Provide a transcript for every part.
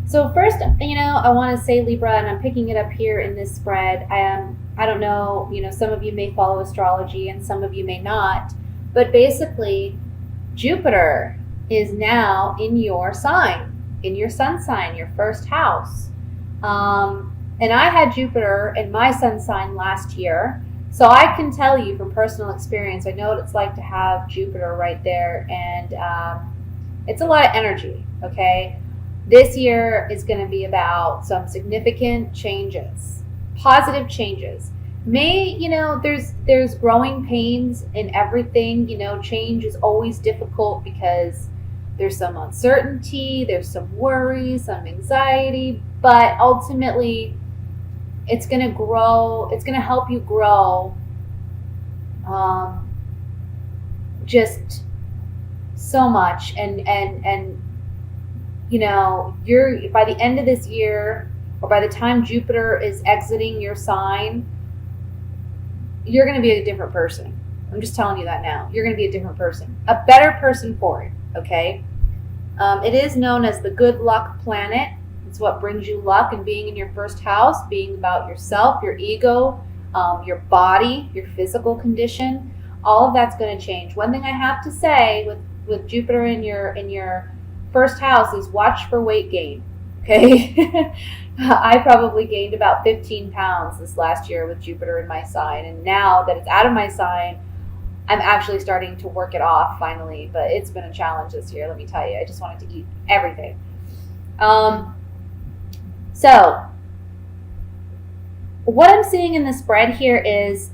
So first, I want to say Libra, and I'm picking it up here in this spread. I don't know, some of you may follow astrology and some of you may not, but basically, Jupiter is now in your sign, in your sun sign, your first house. And I had Jupiter in my sun sign last year, so I can tell you from personal experience. I know what it's like to have Jupiter right there, and it's a lot of energy. Okay, this year is going to be about some significant changes, positive changes. There's growing pains in everything. Change is always difficult because there's some uncertainty, there's some worry, some anxiety, but ultimately it's going to grow. It's going to help you grow. Just so much, and you're by the end of this year, or by the time Jupiter is exiting your sign, you're going to be a different person. I'm just telling you that now. You're going to be a different person, a better person for it. Okay. It is known as the good luck planet. It's what brings you luck, and being in your first house, being about yourself, your ego, your body, your physical condition, all of that's going to change. One thing I have to say with Jupiter in your first house is watch for weight gain. Okay. I probably gained about 15 pounds this last year with Jupiter in my sign, and now that it's out of my sign, I'm actually starting to work it off finally, but it's been a challenge this year, let me tell you. I just wanted to eat everything. So what I'm seeing in the spread here is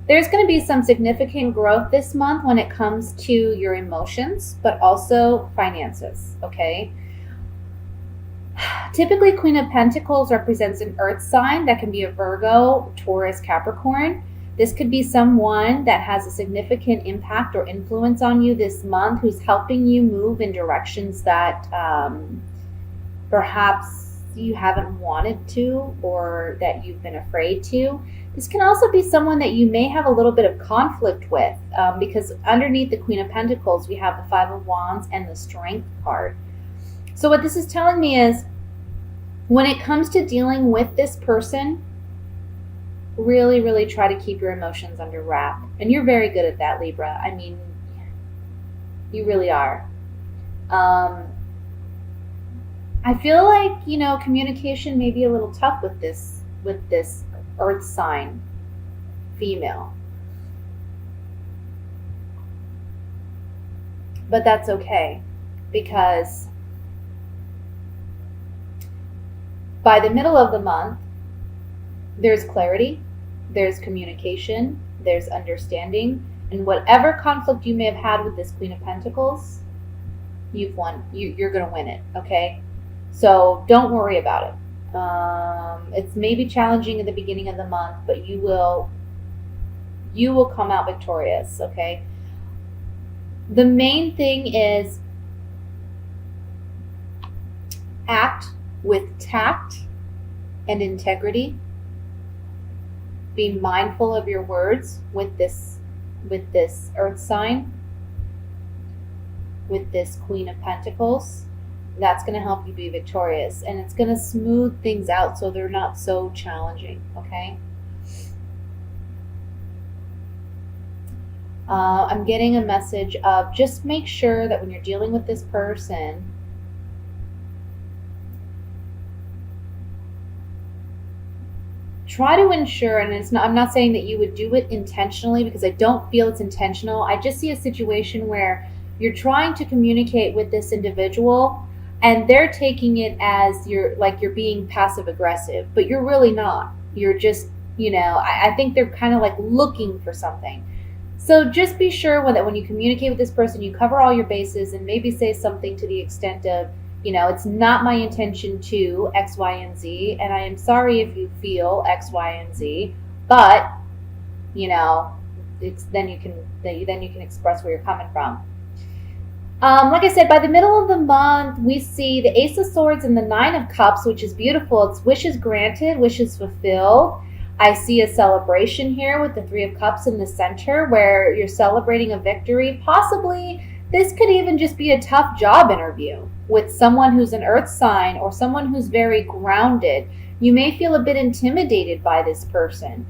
there's going to be some significant growth this month when it comes to your emotions, but also finances, okay? Typically, Queen of Pentacles represents an earth sign. That can be a Virgo, Taurus, Capricorn. This could be someone that has a significant impact or influence on you this month, who's helping you move in directions that perhaps you haven't wanted to, or that you've been afraid to. This can also be someone that you may have a little bit of conflict with, because underneath the Queen of Pentacles, we have the Five of Wands and the Strength card. So what this is telling me is, when it comes to dealing with this person, really, really try to keep your emotions under wrap. And you're very good at that, Libra. I mean, you really are. I feel like, communication may be a little tough with this earth sign female. But that's okay, because by the middle of the month, there's clarity, there's communication, there's understanding, and whatever conflict you may have had with this Queen of Pentacles, you've won. You're going to win it, okay? So don't worry about it. It's maybe challenging at the beginning of the month, but you will come out victorious, okay? The main thing is act with tact and integrity. Be mindful of your words with this earth sign, with this Queen of Pentacles. That's going to help you be victorious, and it's going to smooth things out so they're not so challenging, okay? I'm getting a message of just make sure that when you're dealing with this person, try to ensure, and I'm not saying that you would do it intentionally, because I don't feel it's intentional. I just see a situation where you're trying to communicate with this individual, and they're taking it as you're being passive aggressive, but you're really not. You're just, I think they're kind of like looking for something. So just be sure that when you communicate with this person, you cover all your bases, and maybe say something to the extent of, it's not my intention to X, Y, and Z, and I am sorry if you feel X, Y, and Z, but, then you can express where you're coming from. Like I said, by the middle of the month, we see the Ace of Swords and the Nine of Cups, which is beautiful. It's wishes granted, wishes fulfilled. I see a celebration here with the Three of Cups in the center, where you're celebrating a victory. Possibly, this could even just be a tough job interview, with someone who's an earth sign or someone who's very grounded, you may feel a bit intimidated by this person.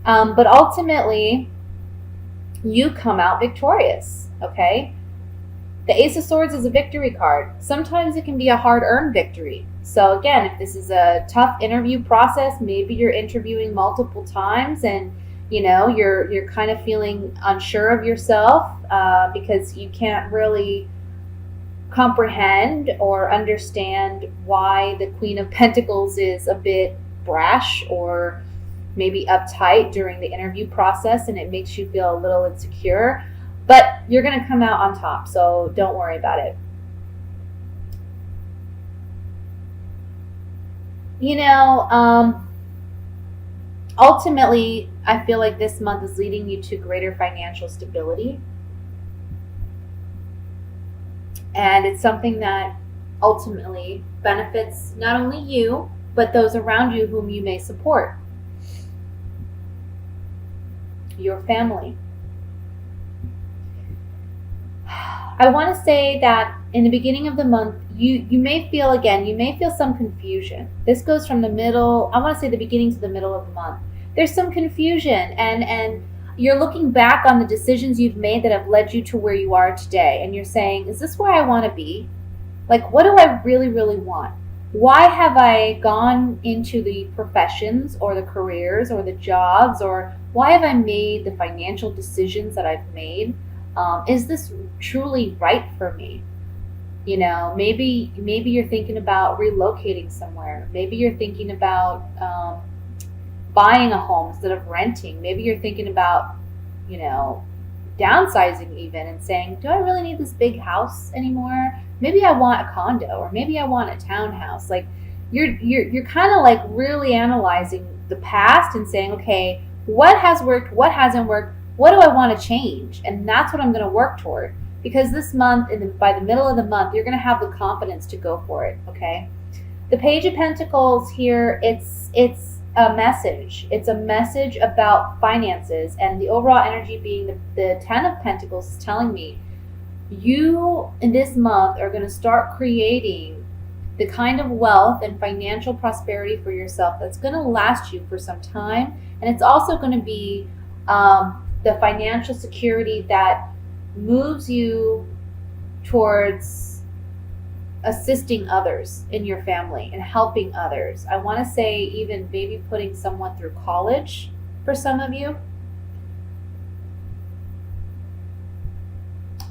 But ultimately, you come out victorious, okay? The Ace of Swords is a victory card. Sometimes it can be a hard-earned victory. So again, if this is a tough interview process, maybe you're interviewing multiple times and you're kind of feeling unsure of yourself because you can't really comprehend or understand why the Queen of Pentacles is a bit brash or maybe uptight during the interview process, and it makes you feel a little insecure. But you're going to come out on top, so don't worry about it. Ultimately, I feel like this month is leading you to greater financial stability. And it's something that ultimately benefits not only you, but those around you whom you may support. Your family. I want to say that in the beginning of the month, you may feel some confusion. This goes from the middle, I want to say the beginning to the middle of the month. There's some confusion and you're looking back on the decisions you've made that have led you to where you are today. And you're saying, is this where I want to be? Like, what do I really, really want? Why have I gone into the professions or the careers or the jobs, or why have I made the financial decisions that I've made? Is this truly right for me? Maybe you're thinking about relocating somewhere. Maybe you're thinking about buying a home instead of renting. Maybe you're thinking about, downsizing even and saying, do I really need this big house anymore? Maybe I want a condo, or maybe I want a townhouse. Like you're kind of like really analyzing the past and saying, okay, what has worked? What hasn't worked? What do I want to change? And that's what I'm going to work toward. Because this month, by the middle of the month, you're going to have the confidence to go for it, okay? The Page of Pentacles here, it's a message. It's a message about finances, and the overall energy being the Ten of Pentacles is telling me you, in this month, are going to start creating the kind of wealth and financial prosperity for yourself that's going to last you for some time. And it's also going to be the financial security that moves you towards assisting others in your family and helping others. I want to say even maybe putting someone through college for some of you.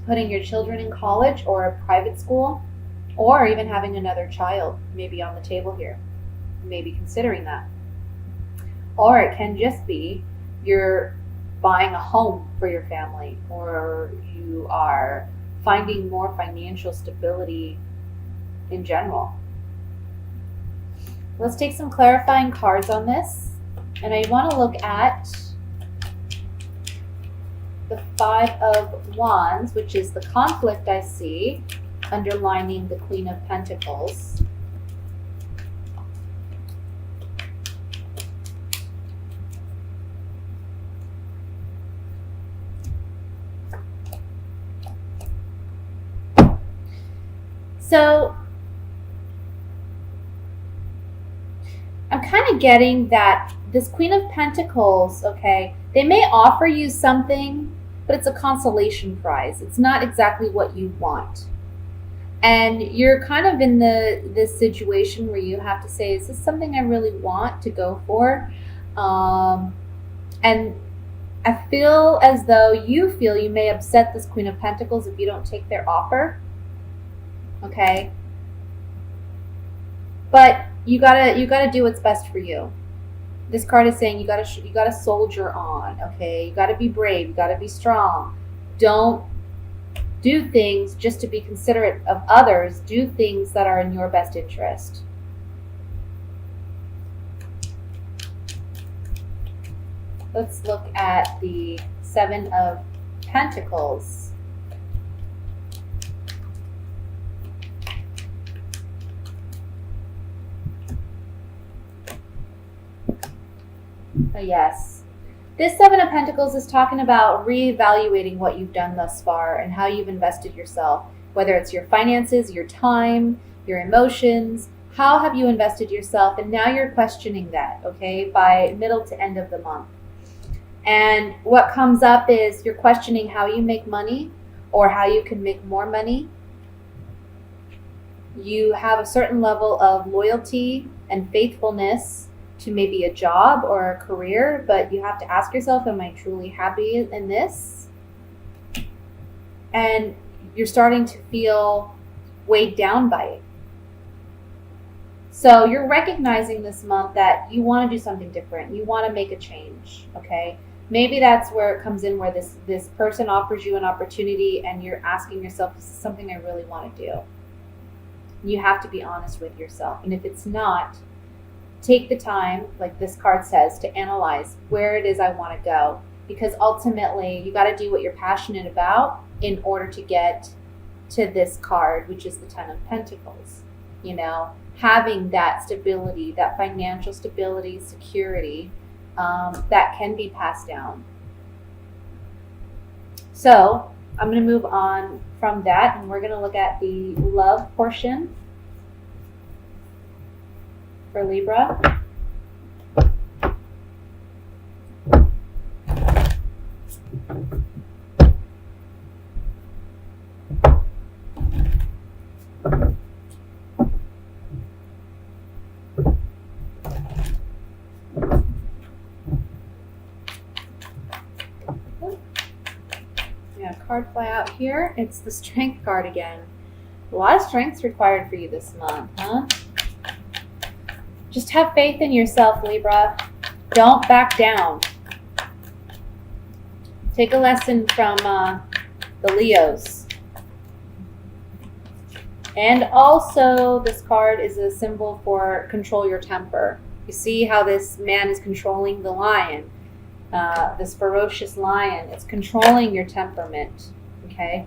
Putting your children in college or a private school, or even having another child maybe on the table here. Maybe considering that. Or it can just be you're buying a home for your family, or you are finding more financial stability in general. Let's take some clarifying cards on this. And I want to look at the Five of Wands, which is the conflict I see underlining the Queen of Pentacles. So I'm kind of getting that this Queen of Pentacles, okay, they may offer you something, but it's a consolation prize. It's not exactly what you want. And you're kind of in this situation where you have to say, is this something I really want to go for? And I feel as though you feel you may upset this Queen of Pentacles if you don't take their offer. Okay? But you gotta do what's best for you. This card is saying you gotta soldier on, okay? You gotta be brave, you gotta be strong. Don't do things just to be considerate of others. Do things that are in your best interest. Let's look at the Seven of Pentacles. Yes. This Seven of Pentacles is talking about reevaluating what you've done thus far and how you've invested yourself. whether it's your finances, your time, your emotions. How have you invested yourself? And now you're questioning that, okay, by middle to end of the month. And what comes up is you're questioning how you make money or how you can make more money. You have a certain level of loyalty and faithfulness to maybe a job or a career, but you have to ask yourself, am I truly happy in this? And you're starting to feel weighed down by it. So you're recognizing this month that you want to do something different. You want to make a change, okay? Maybe that's where it comes in, where this person offers you an opportunity and you're asking yourself, is this something I really want to do? You have to be honest with yourself. And if it's not, take the time, like this card says, to analyze where it is I want to go. Because ultimately, you got to do what you're passionate about in order to get to this card, which is the Ten of Pentacles. You know, having that stability, that financial stability, security, that can be passed down. So I'm going to move on from that, and we're going to look at the love portion for Libra. Card fly out here. It's the Strength card again. A lot of strength's required for you this month, huh? Just have faith in yourself, Libra. Don't back down. Take a lesson from the Leos. And also, this card is a symbol for control your temper. You see how this man is controlling the lion. This ferocious lion. It's controlling your temperament, okay?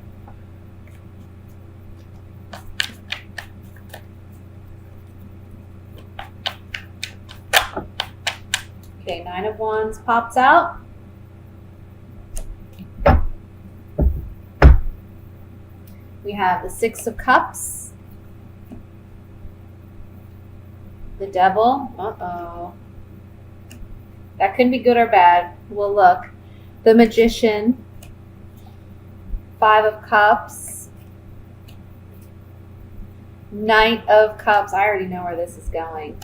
Okay, Nine of Wands pops out. We have the Six of Cups. The Devil. Uh-oh. That could be good or bad. We'll look. The Magician. Five of Cups. Knight of Cups. I already know where this is going.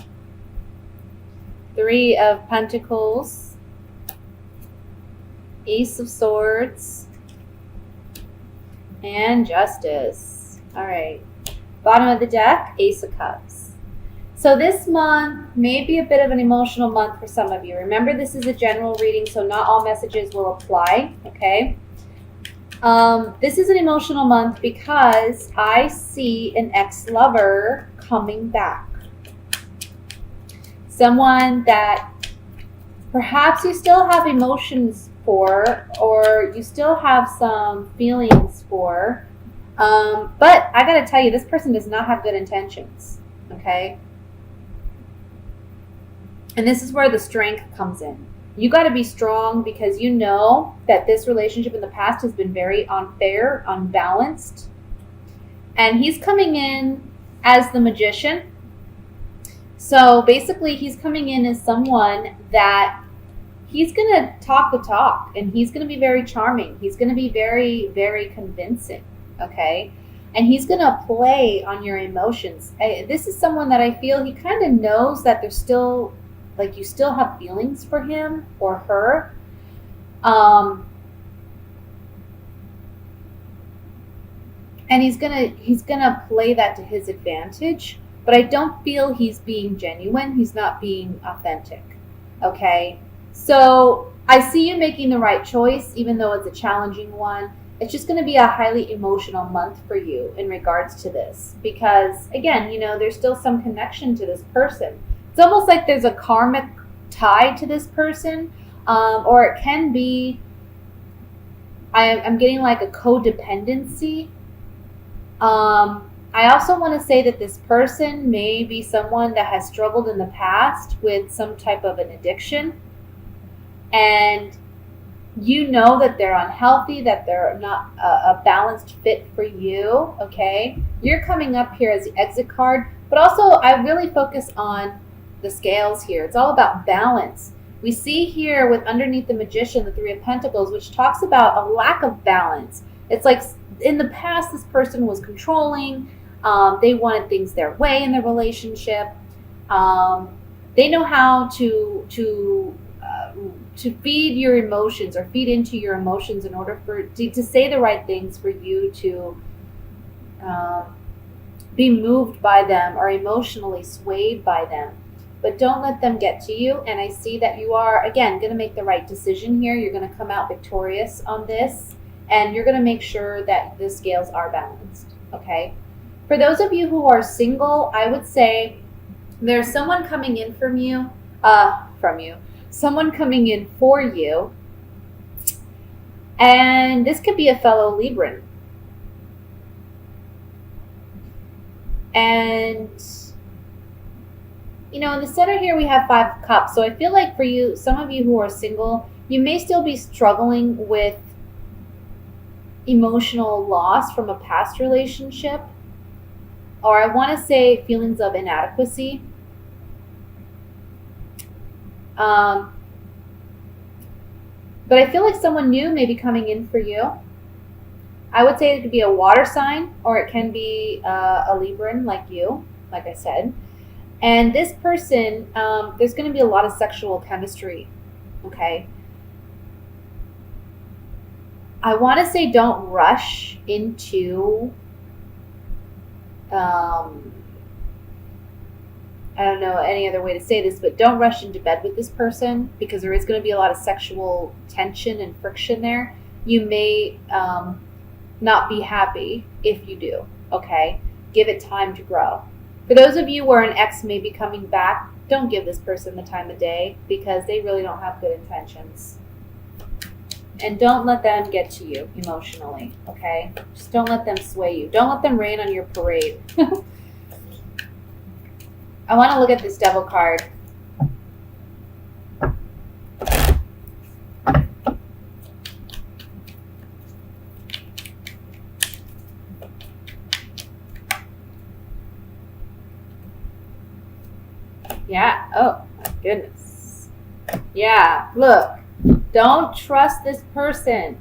Three of Pentacles. Ace of Swords. And Justice. All right. Bottom of the deck, Ace of Cups. So this month may be a bit of an emotional month for some of you. Remember, this is a general reading, so not all messages will apply, okay? This is an emotional month because I see an ex-lover coming back. Someone that perhaps you still have emotions for, or you still have some feelings for, but I gotta tell you, this person does not have good intentions, okay? And this is where the strength comes in. You got to be strong because you know that this relationship in the past has been very unfair, unbalanced. And he's coming in as the Magician. So basically, he's coming in as someone that he's going to talk the talk, and he's going to be very charming. He's going to be very, very convincing, okay? And he's going to play on your emotions. This is someone that I feel he kind of knows that there's still, like, you still have feelings for him or her. And he's gonna play that to his advantage. But I don't feel he's being genuine. He's not being authentic. Okay? So I see you making the right choice, even though it's a challenging one. It's just going to be a highly emotional month for you in regards to this. Because, again, you know, there's still some connection to this person. It's almost like there's a karmic tie to this person. Or it can be, I'm getting like a codependency. I also want to say that this person may be someone that has struggled in the past with some type of an addiction. And You know that they're unhealthy, that they're not a balanced fit for you, okay? You're coming up here as the exit card, but also I really focus on the scales here. It's all about balance. We see here with underneath the Magician, the Three of Pentacles, which talks about a lack of balance. It's like in the past, this person was controlling. They wanted things their way in their relationship. They know how to feed your emotions or feed into your emotions in order to say the right things for you to be moved by them or emotionally swayed by them. But don't let them get to you. And I see that you are, again, going to make the right decision here. You're going to come out victorious on this. And you're going to make sure that the scales are balanced. Okay? For those of you who are single, I would say there's someone coming in from you. Someone coming in for you. And this could be a fellow Libran. And in the center here we have 5 cups. So I feel like for you, some of you who are single, you may still be struggling with emotional loss from a past relationship. Or I want to say feelings of inadequacy. But I feel like someone new may be coming in for you. I would say it could be a water sign, or it can be a Libran like you, like I said. And this person, there's going to be a lot of sexual chemistry, okay? I want to say don't rush into, I don't know any other way to say this, but don't rush into bed with this person, because there is going to be a lot of sexual tension and friction there. You may not be happy if you do, okay? Give it time to grow. For those of you where an ex may be coming back, don't give this person the time of day, because they really don't have good intentions. And don't let them get to you emotionally, okay? Just don't let them sway you. Don't let them rain on your parade. I want to look at this Devil card. Yeah. Oh, my goodness. Yeah. Look. Don't trust this person.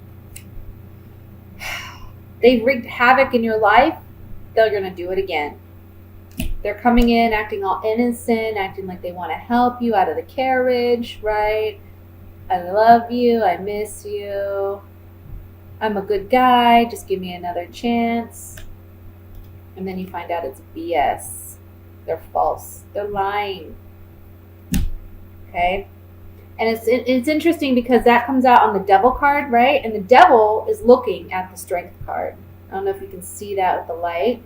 They've wreaked havoc in your life. They're going to do it again. They're coming in, acting all innocent, acting like they want to help you out of the carriage, right? I love you. I miss you. I'm a good guy. Just give me another chance. And then you find out it's BS. They're false. They're lying. Okay? And it's interesting because that comes out on the Devil card, right? And the Devil is looking at the Strength card. I don't know if you can see that with the light,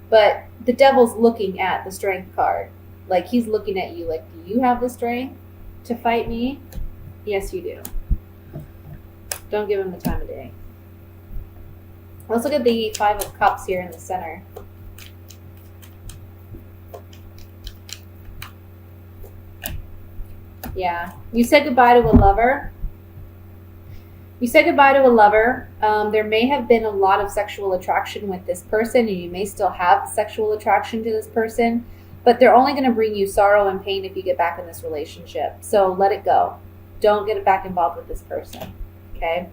but the Devil's looking at the Strength card. Like, he's looking at you like, do you have the strength to fight me? Yes, you do. Don't give him the time of day. Let's look at the 5 of Cups here in the center. Yeah. You said goodbye to a lover. You said goodbye to a lover. There may have been a lot of sexual attraction with this person, and you may still have sexual attraction to this person, but they're only going to bring you sorrow and pain if you get back in this relationship. So let it go. Don't get back involved with this person. Okay?